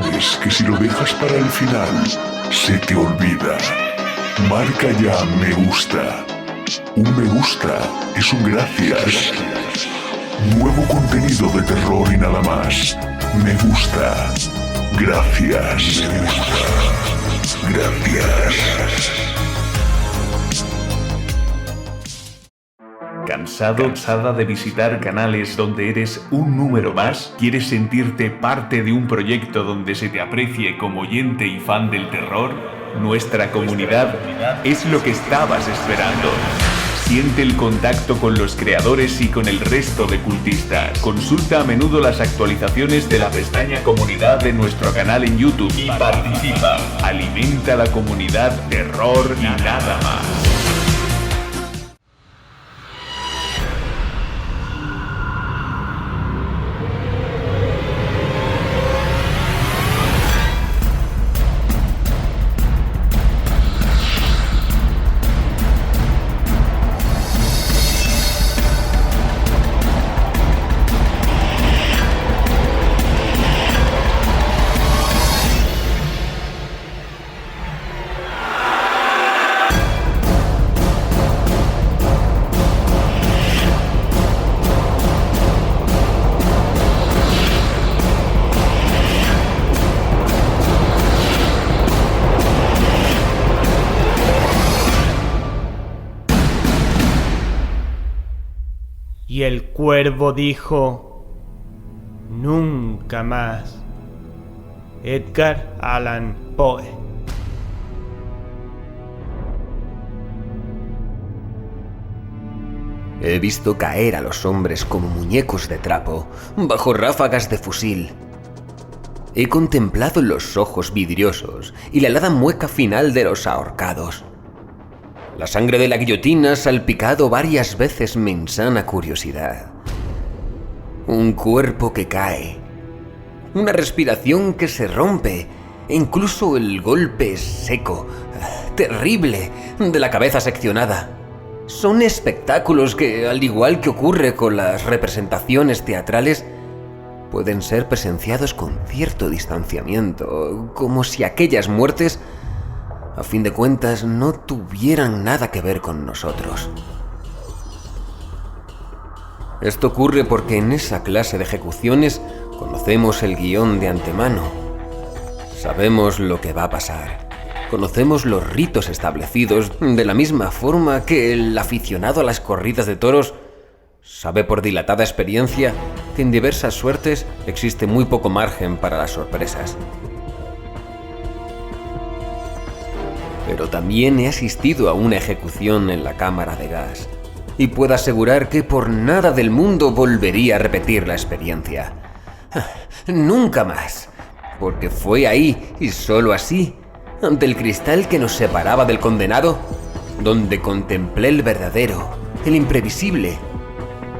sabes que si lo dejas para el final, se te olvida. Marca ya me gusta. Un me gusta es un gracias. Nuevo contenido de terror y nada más. Me gusta. Gracias. Me gusta. Gracias. ¿Cansada de visitar canales donde eres un número más? ¿Quieres sentirte parte de un proyecto donde se te aprecie como oyente y fan del terror? Nuestra comunidad es lo que estabas esperando. Siente el contacto con los creadores y con el resto de cultistas. Consulta a menudo las actualizaciones de la pestaña Comunidad de nuestro canal en YouTube y participa. Alimenta la comunidad terror y nada más. Y el cuervo dijo: nunca más. Edgar Allan Poe. He visto caer a los hombres como muñecos de trapo, bajo ráfagas de fusil. He contemplado los ojos vidriosos y la helada mueca final de los ahorcados. La sangre de la guillotina ha salpicado varias veces mi insana curiosidad. Un cuerpo que cae, una respiración que se rompe, e incluso el golpe seco, terrible, de la cabeza seccionada. Son espectáculos que, al igual que ocurre con las representaciones teatrales, pueden ser presenciados con cierto distanciamiento, como si aquellas muertes, a fin de cuentas, no tuvieran nada que ver con nosotros. Esto ocurre porque en esa clase de ejecuciones conocemos el guión de antemano. Sabemos lo que va a pasar. Conocemos los ritos establecidos de la misma forma que el aficionado a las corridas de toros sabe por dilatada experiencia que en diversas suertes existe muy poco margen para las sorpresas. Pero también he asistido a una ejecución en la cámara de gas y puedo asegurar que por nada del mundo volvería a repetir la experiencia. Nunca más, porque fue ahí y solo así, ante el cristal que nos separaba del condenado, donde contemplé el verdadero, el imprevisible,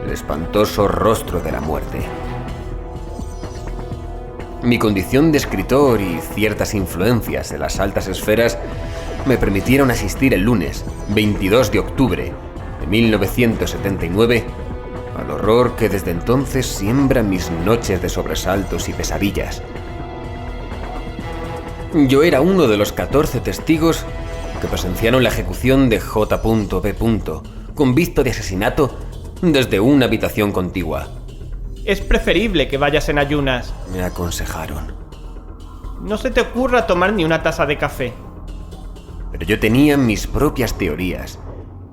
el espantoso rostro de la muerte. Mi condición de escritor y ciertas influencias de las altas esferas me permitieron asistir el lunes, 22 de octubre de 1979, al horror que desde entonces siembra mis noches de sobresaltos y pesadillas. Yo era uno de los 14 testigos que presenciaron la ejecución de J.B. con vista de asesinato desde una habitación contigua. Es preferible que vayas en ayunas. Me aconsejaron. No se te ocurra tomar ni una taza de café. Pero yo tenía mis propias teorías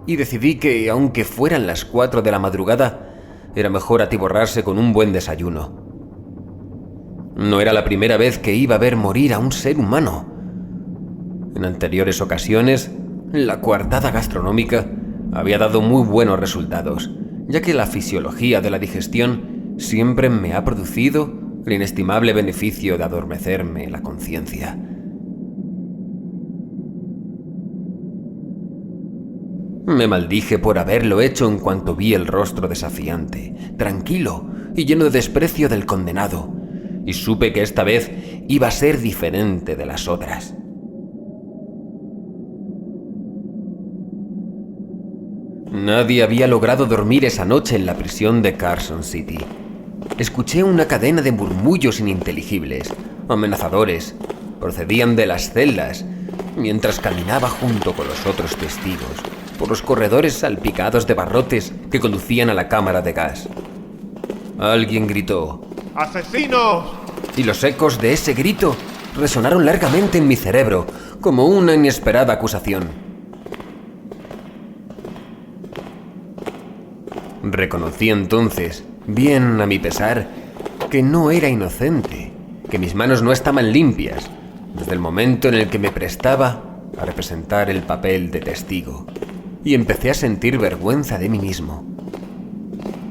y decidí que, aunque fueran las 4 de la madrugada, era mejor atiborrarse con un buen desayuno. No era la primera vez que iba a ver morir a un ser humano. En anteriores ocasiones, la coartada gastronómica había dado muy buenos resultados, ya que la fisiología de la digestión siempre me ha producido el inestimable beneficio de adormecerme la conciencia. Me maldije por haberlo hecho en cuanto vi el rostro desafiante, tranquilo y lleno de desprecio del condenado, y supe que esta vez iba a ser diferente de las otras. Nadie había logrado dormir esa noche en la prisión de Carson City. Escuché una cadena de murmullos ininteligibles, amenazadores, procedían de las celdas, mientras caminaba junto con los otros testigos por los corredores salpicados de barrotes que conducían a la cámara de gas. Alguien gritó: ¡Asesinos! Y los ecos de ese grito resonaron largamente en mi cerebro como una inesperada acusación. Reconocí entonces, bien a mi pesar, que no era inocente, que mis manos no estaban limpias, desde el momento en el que me prestaba a representar el papel de testigo, y empecé a sentir vergüenza de mí mismo.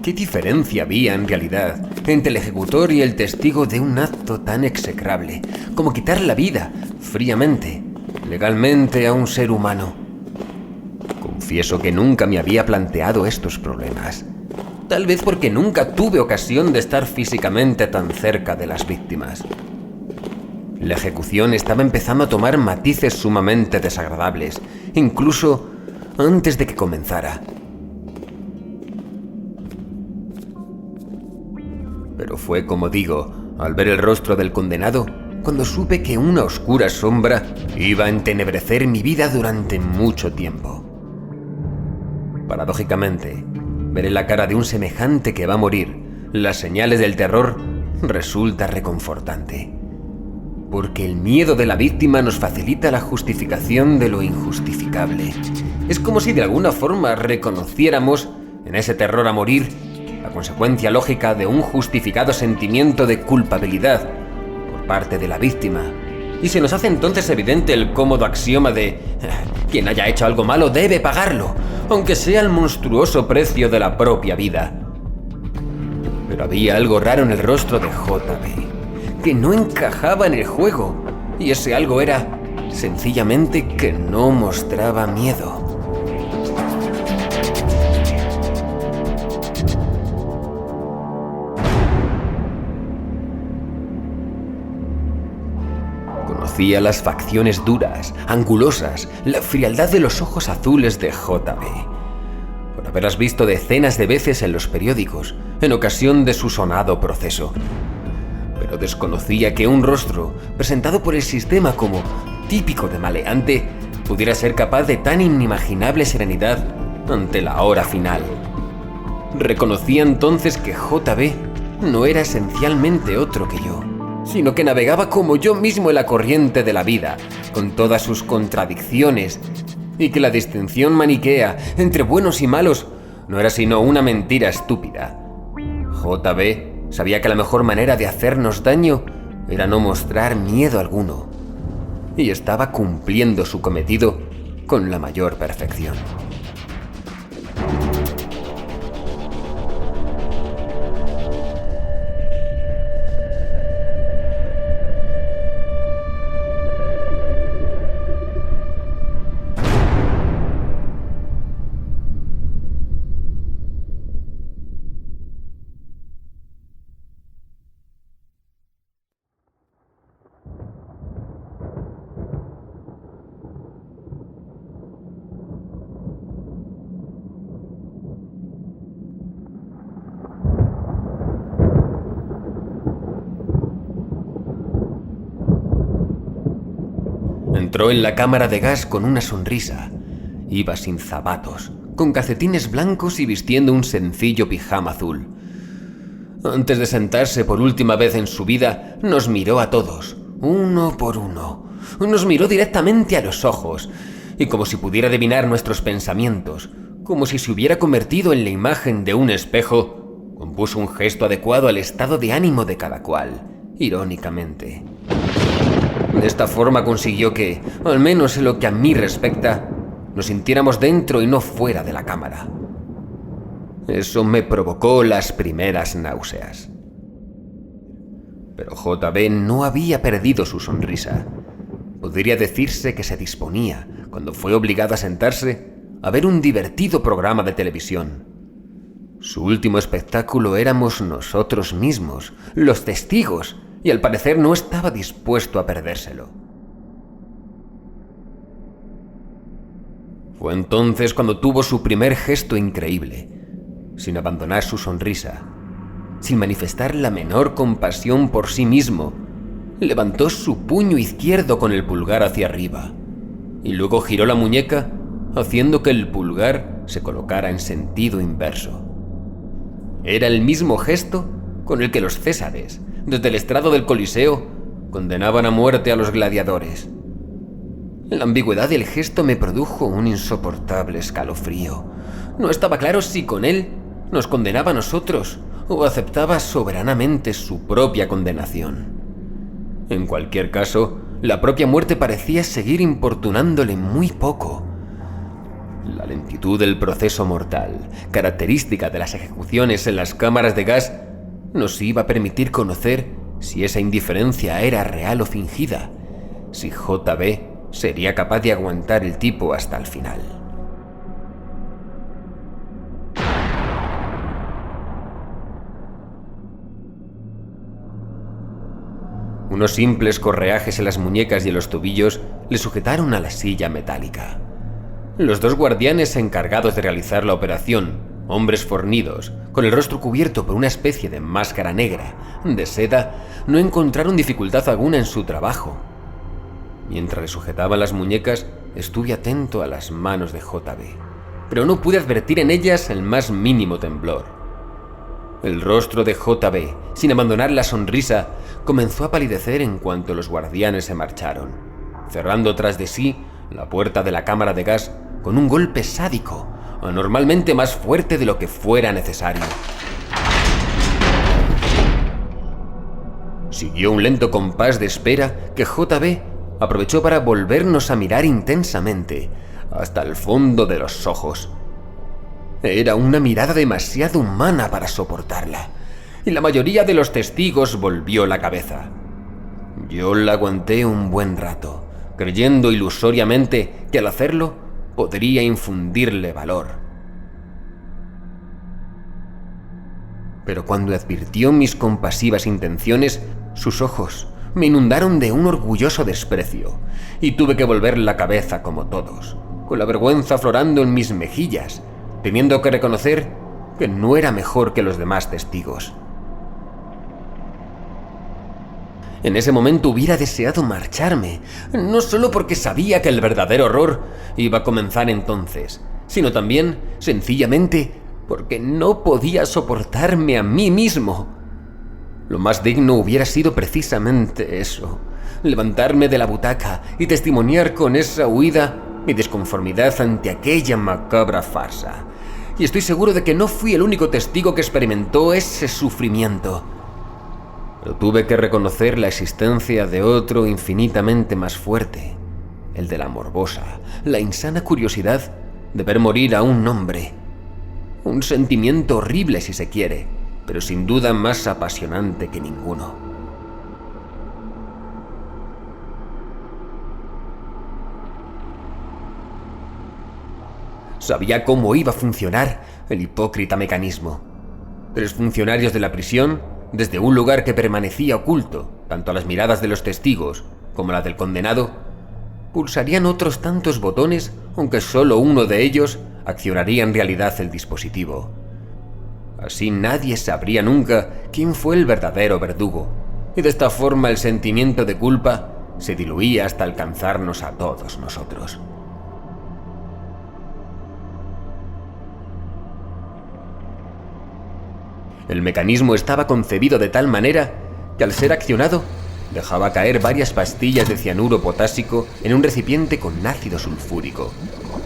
¿Qué diferencia había en realidad entre el ejecutor y el testigo de un acto tan execrable como quitar la vida, fríamente, legalmente, a un ser humano? Confieso que nunca me había planteado estos problemas, tal vez porque nunca tuve ocasión de estar físicamente tan cerca de las víctimas. La ejecución estaba empezando a tomar matices sumamente desagradables, incluso antes de que comenzara. Pero fue, como digo, al ver el rostro del condenado, cuando supe que una oscura sombra iba a entenebrecer mi vida durante mucho tiempo. Paradójicamente, ver en la cara de un semejante que va a morir las señales del terror resulta reconfortante, porque el miedo de la víctima nos facilita la justificación de lo injustificable. Es como si de alguna forma reconociéramos en ese terror a morir la consecuencia lógica de un justificado sentimiento de culpabilidad por parte de la víctima, y se nos hace entonces evidente el cómodo axioma de quien haya hecho algo malo debe pagarlo, aunque sea el monstruoso precio de la propia vida. Pero había algo raro en el rostro de JB, que no encajaba en el juego, y ese algo era sencillamente que no mostraba miedo. Conocía las facciones duras, angulosas, la frialdad de los ojos azules de JB, por haberlas visto decenas de veces en los periódicos en ocasión de su sonado proceso. Pero desconocía que un rostro presentado por el sistema como típico de maleante pudiera ser capaz de tan inimaginable serenidad ante la hora final. Reconocía entonces que JB no era esencialmente otro que yo, sino que navegaba como yo mismo en la corriente de la vida, con todas sus contradicciones, y que la distinción maniquea entre buenos y malos no era sino una mentira estúpida. JB sabía que la mejor manera de hacernos daño era no mostrar miedo alguno, y estaba cumpliendo su cometido con la mayor perfección. Entró en la cámara de gas con una sonrisa. Iba sin zapatos, con calcetines blancos y vistiendo un sencillo pijama azul. Antes de sentarse por última vez en su vida, nos miró a todos, uno por uno. Nos miró directamente a los ojos, y como si pudiera adivinar nuestros pensamientos, como si se hubiera convertido en la imagen de un espejo, compuso un gesto adecuado al estado de ánimo de cada cual, irónicamente. De esta forma consiguió que, al menos en lo que a mí respecta, nos sintiéramos dentro y no fuera de la cámara. Eso me provocó las primeras náuseas. Pero JB no había perdido su sonrisa. Podría decirse que se disponía, cuando fue obligado a sentarse, a ver un divertido programa de televisión. Su último espectáculo éramos nosotros mismos, los testigos, y al parecer no estaba dispuesto a perdérselo. Fue entonces cuando tuvo su primer gesto increíble, sin abandonar su sonrisa, sin manifestar la menor compasión por sí mismo, levantó su puño izquierdo con el pulgar hacia arriba y luego giró la muñeca haciendo que el pulgar se colocara en sentido inverso. Era el mismo gesto con el que los césares, desde el estrado del Coliseo, condenaban a muerte a los gladiadores. La ambigüedad del gesto me produjo un insoportable escalofrío. No estaba claro si con él nos condenaba a nosotros o aceptaba soberanamente su propia condenación. En cualquier caso, la propia muerte parecía seguir importunándole muy poco. La lentitud del proceso mortal, característica de las ejecuciones en las cámaras de gas, nos iba a permitir conocer si esa indiferencia era real o fingida, si JB sería capaz de aguantar el tipo hasta el final. Unos simples correajes en las muñecas y en los tobillos le sujetaron a la silla metálica. Los dos guardianes encargados de realizar la operación, hombres fornidos, con el rostro cubierto por una especie de máscara negra, de seda, no encontraron dificultad alguna en su trabajo. Mientras le sujetaban las muñecas, estuve atento a las manos de JB, pero no pude advertir en ellas el más mínimo temblor. El rostro de JB, sin abandonar la sonrisa, comenzó a palidecer en cuanto los guardianes se marcharon, cerrando tras de sí la puerta de la cámara de gas con un golpe sádico, anormalmente más fuerte de lo que fuera necesario. Siguió un lento compás de espera que JB aprovechó para volvernos a mirar intensamente, hasta el fondo de los ojos. Era una mirada demasiado humana para soportarla, y la mayoría de los testigos volvió la cabeza. Yo la aguanté un buen rato, creyendo ilusoriamente que al hacerlo podría infundirle valor. Pero cuando advirtió mis compasivas intenciones, sus ojos me inundaron de un orgulloso desprecio, y tuve que volver la cabeza como todos, con la vergüenza aflorando en mis mejillas, teniendo que reconocer que no era mejor que los demás testigos. En ese momento hubiera deseado marcharme, no solo porque sabía que el verdadero horror iba a comenzar entonces, sino también, sencillamente, porque no podía soportarme a mí mismo. Lo más digno hubiera sido precisamente eso, levantarme de la butaca y testimoniar con esa huida mi desconformidad ante aquella macabra farsa. Y estoy seguro de que no fui el único testigo que experimentó ese sufrimiento. Pero tuve que reconocer la existencia de otro infinitamente más fuerte, el de la morbosa, la insana curiosidad de ver morir a un hombre. Un sentimiento horrible si se quiere, pero sin duda más apasionante que ninguno. Sabía cómo iba a funcionar el hipócrita mecanismo. 3 funcionarios de la prisión, desde un lugar que permanecía oculto, tanto a las miradas de los testigos como a la del condenado, pulsarían otros tantos botones, aunque solo uno de ellos accionaría en realidad el dispositivo. Así nadie sabría nunca quién fue el verdadero verdugo, y de esta forma el sentimiento de culpa se diluía hasta alcanzarnos a todos nosotros. El mecanismo estaba concebido de tal manera que al ser accionado dejaba caer varias pastillas de cianuro potásico en un recipiente con ácido sulfúrico,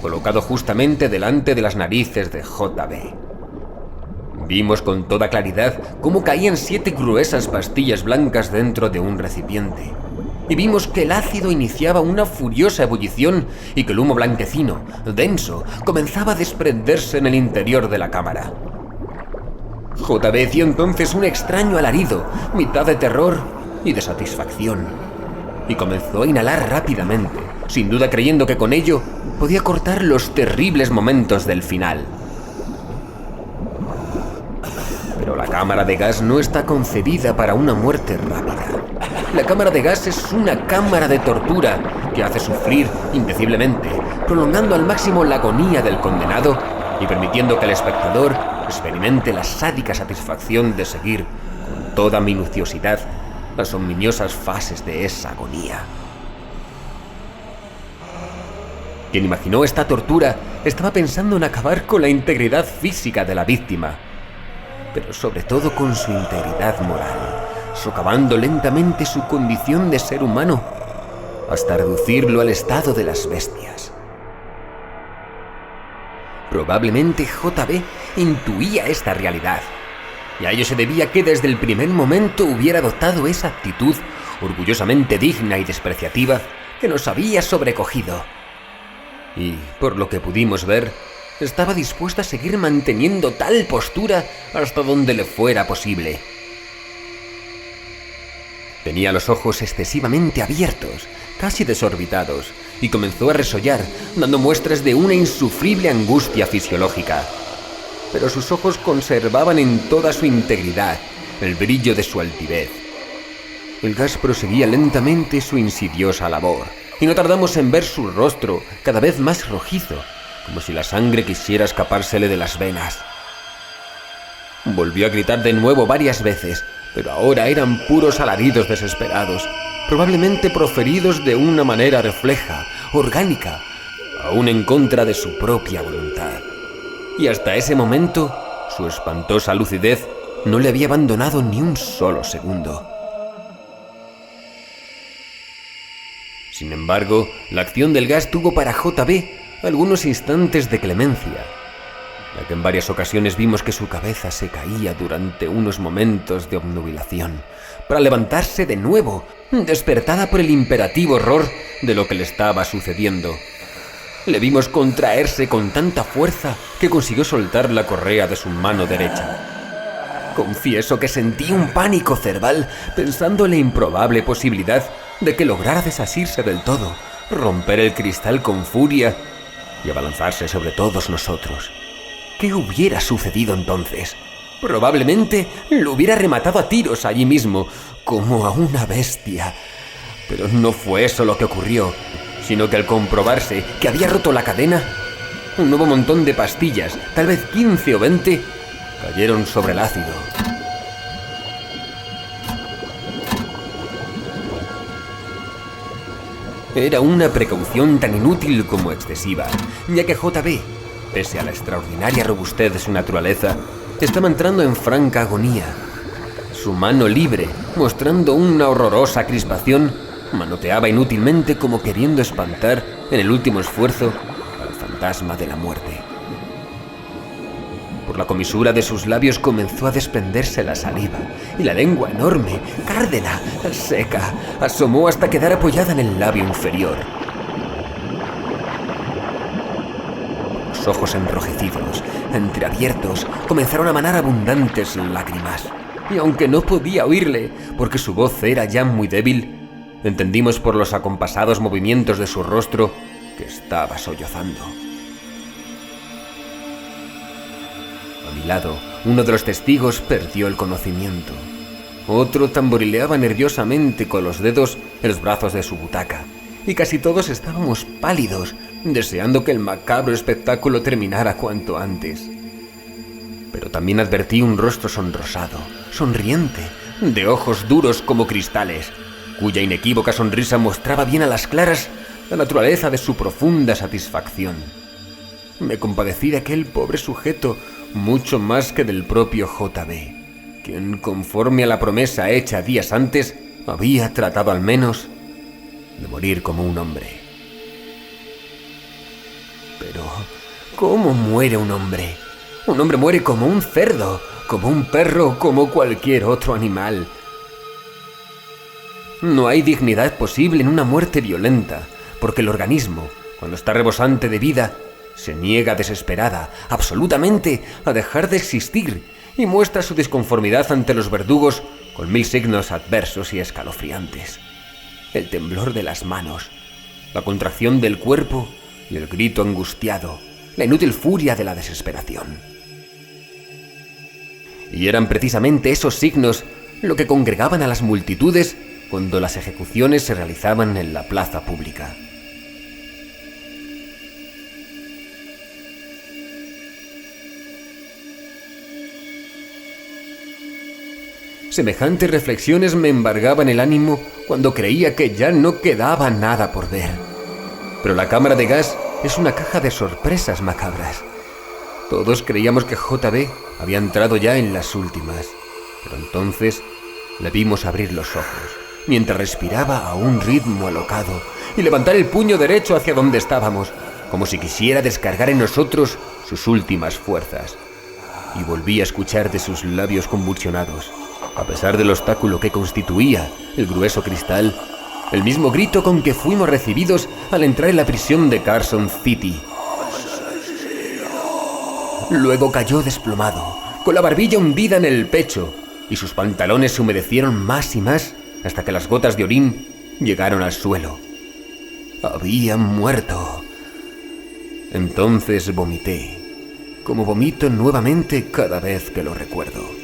colocado justamente delante de las narices de JB. Vimos con toda claridad cómo caían 7 gruesas pastillas blancas dentro de un recipiente, y vimos que el ácido iniciaba una furiosa ebullición y que el humo blanquecino, denso, comenzaba a desprenderse en el interior de la cámara. JB dio entonces un extraño alarido, mitad de terror y de satisfacción, y comenzó a inhalar rápidamente, sin duda creyendo que con ello podía cortar los terribles momentos del final. Pero la cámara de gas no está concebida para una muerte rápida. La cámara de gas es una cámara de tortura que hace sufrir indeciblemente, prolongando al máximo la agonía del condenado y permitiendo que el espectador experimente la sádica satisfacción de seguir con toda minuciosidad las ominiosas fases de esa agonía. Quien imaginó esta tortura estaba pensando en acabar con la integridad física de la víctima, pero sobre todo con su integridad moral, socavando lentamente su condición de ser humano hasta reducirlo al estado de las bestias. Probablemente JB intuía esta realidad, y a ello se debía que desde el primer momento hubiera adoptado esa actitud orgullosamente digna y despreciativa que nos había sobrecogido. Y, por lo que pudimos ver, estaba dispuesta a seguir manteniendo tal postura hasta donde le fuera posible. Tenía los ojos excesivamente abiertos, casi desorbitados, y comenzó a resollar, dando muestras de una insufrible angustia fisiológica. Pero sus ojos conservaban en toda su integridad el brillo de su altivez. El gas proseguía lentamente su insidiosa labor, y no tardamos en ver su rostro cada vez más rojizo, como si la sangre quisiera escapársele de las venas. Volvió a gritar de nuevo varias veces, pero ahora eran puros alaridos desesperados, probablemente proferidos de una manera refleja, orgánica, aún en contra de su propia voluntad. Y hasta ese momento, su espantosa lucidez no le había abandonado ni un solo segundo. Sin embargo, la acción del gas tuvo para JB algunos instantes de clemencia, ya que en varias ocasiones vimos que su cabeza se caía durante unos momentos de obnubilación, para levantarse de nuevo, despertada por el imperativo horror de lo que le estaba sucediendo. Le vimos contraerse con tanta fuerza que consiguió soltar la correa de su mano derecha. Confieso que sentí un pánico cerval pensando en la improbable posibilidad de que lograra desasirse del todo, romper el cristal con furia y abalanzarse sobre todos nosotros. ¿Qué hubiera sucedido entonces? Probablemente lo hubiera rematado a tiros allí mismo, como a una bestia. Pero no fue eso lo que ocurrió, sino que al comprobarse que había roto la cadena, un nuevo montón de pastillas, tal vez 15 o 20, cayeron sobre el ácido. Era una precaución tan inútil como excesiva, ya que JB, pese a la extraordinaria robustez de su naturaleza, estaba entrando en franca agonía. Su mano libre, mostrando una horrorosa crispación, manoteaba inútilmente como queriendo espantar, en el último esfuerzo, al fantasma de la muerte. Por la comisura de sus labios comenzó a desprenderse la saliva, y la lengua enorme, cárdena, seca, asomó hasta quedar apoyada en el labio inferior. Los ojos enrojecidos, entreabiertos, comenzaron a manar abundantes lágrimas, y aunque no podía oírle, porque su voz era ya muy débil, entendimos por los acompasados movimientos de su rostro que estaba sollozando. A mi lado, uno de los testigos perdió el conocimiento. Otro tamborileaba nerviosamente con los dedos en los brazos de su butaca, y casi todos estábamos pálidos, deseando que el macabro espectáculo terminara cuanto antes. Pero también advertí un rostro sonrosado, sonriente, de ojos duros como cristales, cuya inequívoca sonrisa mostraba bien a las claras la naturaleza de su profunda satisfacción. Me compadecí de aquel pobre sujeto mucho más que del propio JB, quien, conforme a la promesa hecha días antes, había tratado al menos de morir como un hombre. Pero, ¿cómo muere un hombre? Un hombre muere como un cerdo, como un perro, como cualquier otro animal. No hay dignidad posible en una muerte violenta, porque el organismo, cuando está rebosante de vida, se niega desesperada, absolutamente, a dejar de existir y muestra su disconformidad ante los verdugos con 1000 signos adversos y escalofriantes. El temblor de las manos, la contracción del cuerpo y el grito angustiado, la inútil furia de la desesperación. Y eran precisamente esos signos lo que congregaban a las multitudes cuando las ejecuciones se realizaban en la plaza pública. Semejantes reflexiones me embargaban el ánimo cuando creía que ya no quedaba nada por ver. Pero la cámara de gas es una caja de sorpresas macabras. Todos creíamos que JB había entrado ya en las últimas, pero entonces le vimos abrir los ojos, mientras respiraba a un ritmo alocado, y levantar el puño derecho hacia donde estábamos, como si quisiera descargar en nosotros sus últimas fuerzas. Y volví a escuchar de sus labios convulsionados, a pesar del obstáculo que constituía el grueso cristal, el mismo grito con que fuimos recibidos al entrar en la prisión de Carson City. Luego cayó desplomado, con la barbilla hundida en el pecho, y sus pantalones se humedecieron más y más hasta que las gotas de orín llegaron al suelo. Había muerto. Entonces vomité, como vomito nuevamente cada vez que lo recuerdo.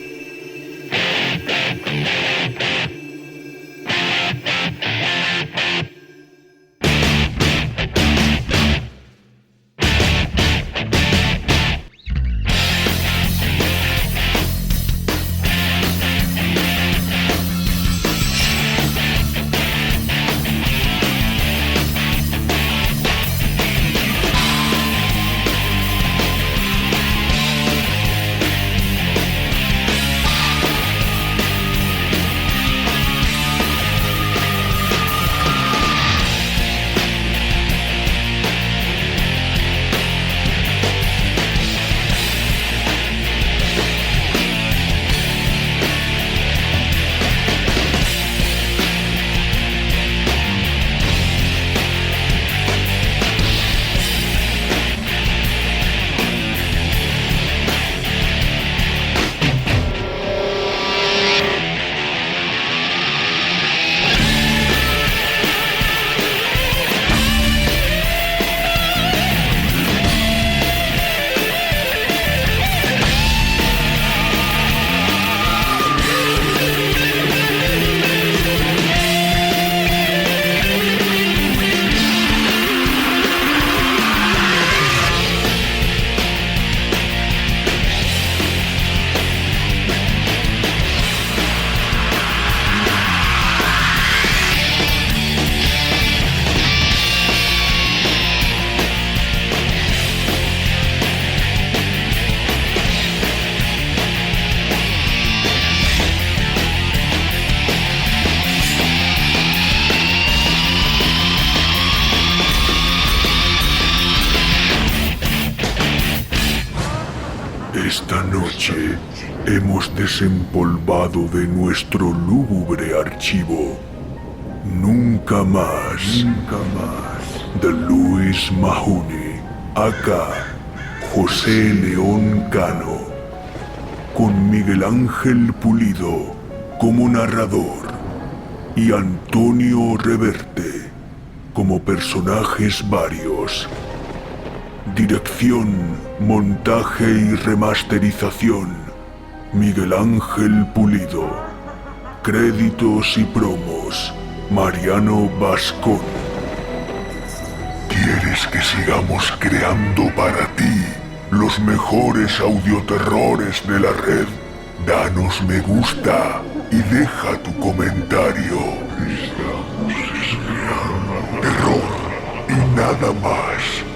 Esta noche hemos desempolvado de nuestro lúgubre archivo Nunca Más, de Luis Mahoney, acá José León Cano, con Miguel Ángel Pulido como narrador y Antonio Reverte como personajes varios. Dirección, montaje y remasterización, Miguel Ángel Pulido. Créditos y promos, Mariano Bascón. ¿Quieres que sigamos creando para ti los mejores audioterrores de la red? Danos me gusta y deja tu comentario. Terror y nada más.